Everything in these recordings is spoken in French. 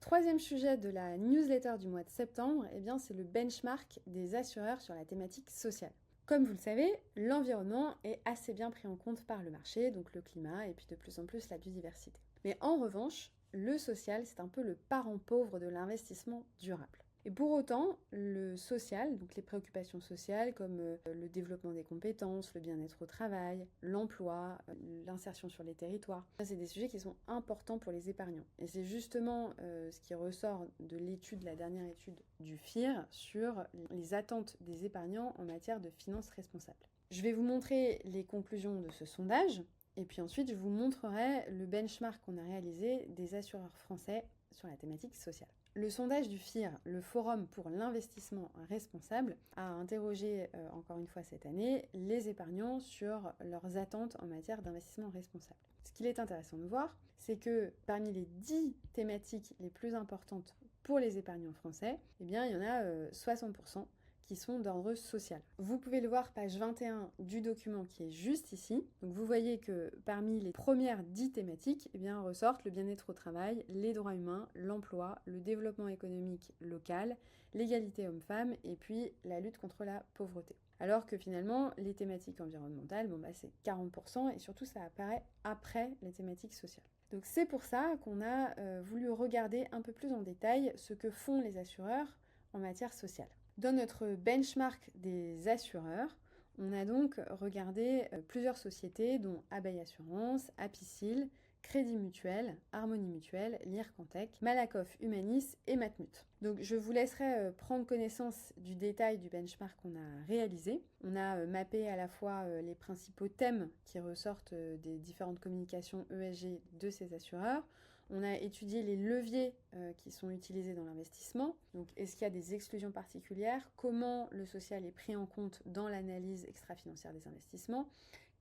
Troisième sujet de la newsletter du mois de septembre, c'est le benchmark des assureurs sur la thématique sociale. Comme vous le savez, l'environnement est assez bien pris en compte par le marché, donc le climat et puis de plus en plus la biodiversité. Mais en revanche, le social, c'est un peu le parent pauvre de l'investissement durable. Et pour autant, le social, donc les préoccupations sociales comme le développement des compétences, le bien-être au travail, l'emploi, l'insertion sur les territoires, ça c'est des sujets qui sont importants pour les épargnants. Et c'est justement ce qui ressort de la dernière étude du FIR sur les attentes des épargnants en matière de finances responsables. Je vais vous montrer les conclusions de ce sondage, et puis ensuite je vous montrerai le benchmark qu'on a réalisé des assureurs français sur la thématique sociale. Le sondage du FIR, le Forum pour l'investissement responsable, a interrogé, encore une fois cette année, les épargnants sur leurs attentes en matière d'investissement responsable. Ce qu'il est intéressant de voir, c'est que parmi les 10 thématiques les plus importantes pour les épargnants français, il y en a 60% qui sont d'ordre social. Vous pouvez le voir, page 21 du document qui est juste ici. Donc vous voyez que parmi les premières 10 thématiques, ressortent le bien-être au travail, les droits humains, l'emploi, le développement économique local, l'égalité homme-femme et puis la lutte contre la pauvreté. Alors que finalement, les thématiques environnementales, c'est 40% et surtout ça apparaît après les thématiques sociales. Donc c'est pour ça qu'on a voulu regarder un peu plus en détail ce que font les assureurs en matière sociale. Dans notre benchmark des assureurs, on a donc regardé plusieurs sociétés dont Abeille Assurance, Apicil, Crédit Mutuel, Harmonie Mutuelle, l'Ircantec, Malakoff Humanis et Matmut. Donc je vous laisserai prendre connaissance du détail du benchmark qu'on a réalisé. On a mappé à la fois les principaux thèmes qui ressortent des différentes communications ESG de ces assureurs. On a étudié les leviers qui sont utilisés dans l'investissement. Donc, est-ce qu'il y a des exclusions particulières? Comment le social est pris en compte dans l'analyse extra-financière des investissements?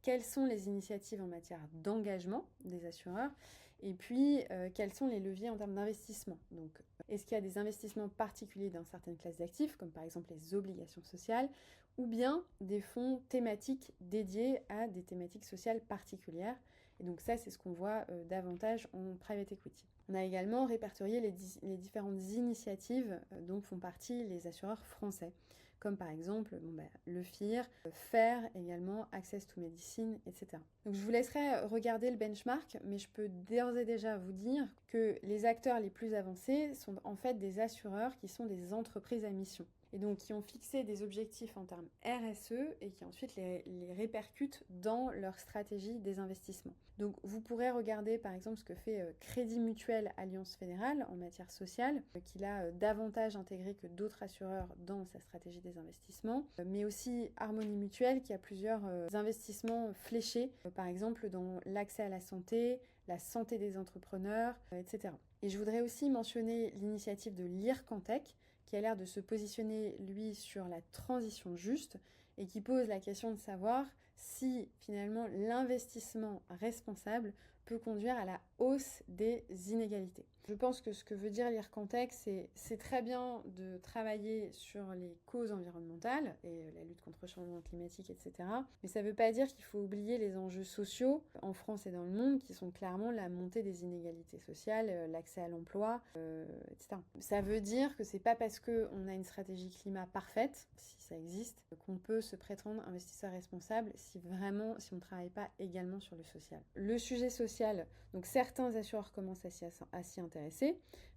Quelles sont les initiatives en matière d'engagement des assureurs? Et puis, quels sont les leviers en termes d'investissement? Donc, est-ce qu'il y a des investissements particuliers dans certaines classes d'actifs, comme par exemple les obligations sociales, ou bien des fonds thématiques dédiés à des thématiques sociales particulières? Et donc ça, c'est ce qu'on voit davantage en private equity. On a également répertorié les différentes initiatives dont font partie les assureurs français, comme par exemple le FIR, FAIR également, Access to Medicine, etc. Donc je vous laisserai regarder le benchmark, mais je peux d'ores et déjà vous dire que les acteurs les plus avancés sont en fait des assureurs qui sont des entreprises à mission. Et donc qui ont fixé des objectifs en termes RSE et qui ensuite les répercutent dans leur stratégie des investissements. Donc vous pourrez regarder par exemple ce que fait Crédit Mutuel Alliance Fédérale en matière sociale, qu'il a davantage intégré que d'autres assureurs dans sa stratégie des investissements, mais aussi Harmonie Mutuelle qui a plusieurs investissements fléchés, par exemple dans l'accès à la santé des entrepreneurs, etc. Et je voudrais aussi mentionner l'initiative de l'Ircantec, qui a l'air de se positionner, lui, sur la transition juste et qui pose la question de savoir si, finalement, l'investissement responsable peut conduire à la hausse des inégalités. Je pense que ce que veut dire l'Ircantec, c'est très bien de travailler sur les causes environnementales et la lutte contre le changement climatique, etc. Mais ça ne veut pas dire qu'il faut oublier les enjeux sociaux en France et dans le monde qui sont clairement la montée des inégalités sociales, l'accès à l'emploi, etc. Ça veut dire que c'est pas parce qu'on a une stratégie climat parfaite, si ça existe, qu'on peut se prétendre investisseur responsable si on ne travaille pas également sur le social. Le sujet social, donc certains assureurs commencent à s'y intéresser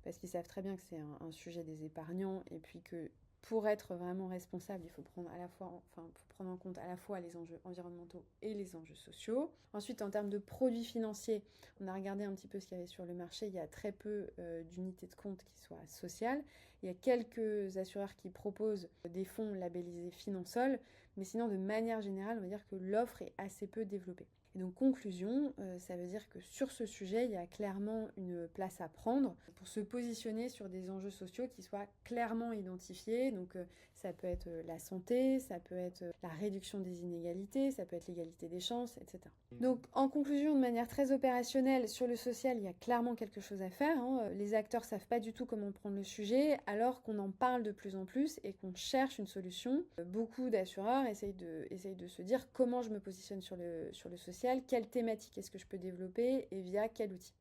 parce qu'ils savent très bien que c'est un sujet des épargnants et puis que pour être vraiment responsable, il faut prendre en compte à la fois les enjeux environnementaux et les enjeux sociaux. Ensuite, en termes de produits financiers, on a regardé un petit peu ce qu'il y avait sur le marché. Il y a très peu d'unités de compte qui soient sociales. Il y a quelques assureurs qui proposent des fonds labellisés Finansol, mais sinon, de manière générale, on va dire que l'offre est assez peu développée. Et donc, conclusion, ça veut dire que sur ce sujet, il y a clairement une place à prendre pour se positionner sur des enjeux sociaux qui soient clairement identifiés. Donc, ça peut être la santé, ça peut être la réduction des inégalités, ça peut être l'égalité des chances, etc. Donc, en conclusion, de manière très opérationnelle, sur le social, il y a clairement quelque chose à faire. Les acteurs ne savent pas du tout comment prendre le sujet, alors qu'on en parle de plus en plus et qu'on cherche une solution. Beaucoup d'assureurs essayent de se dire comment je me positionne sur le social, quelle thématique est-ce que je peux développer et via quel outil.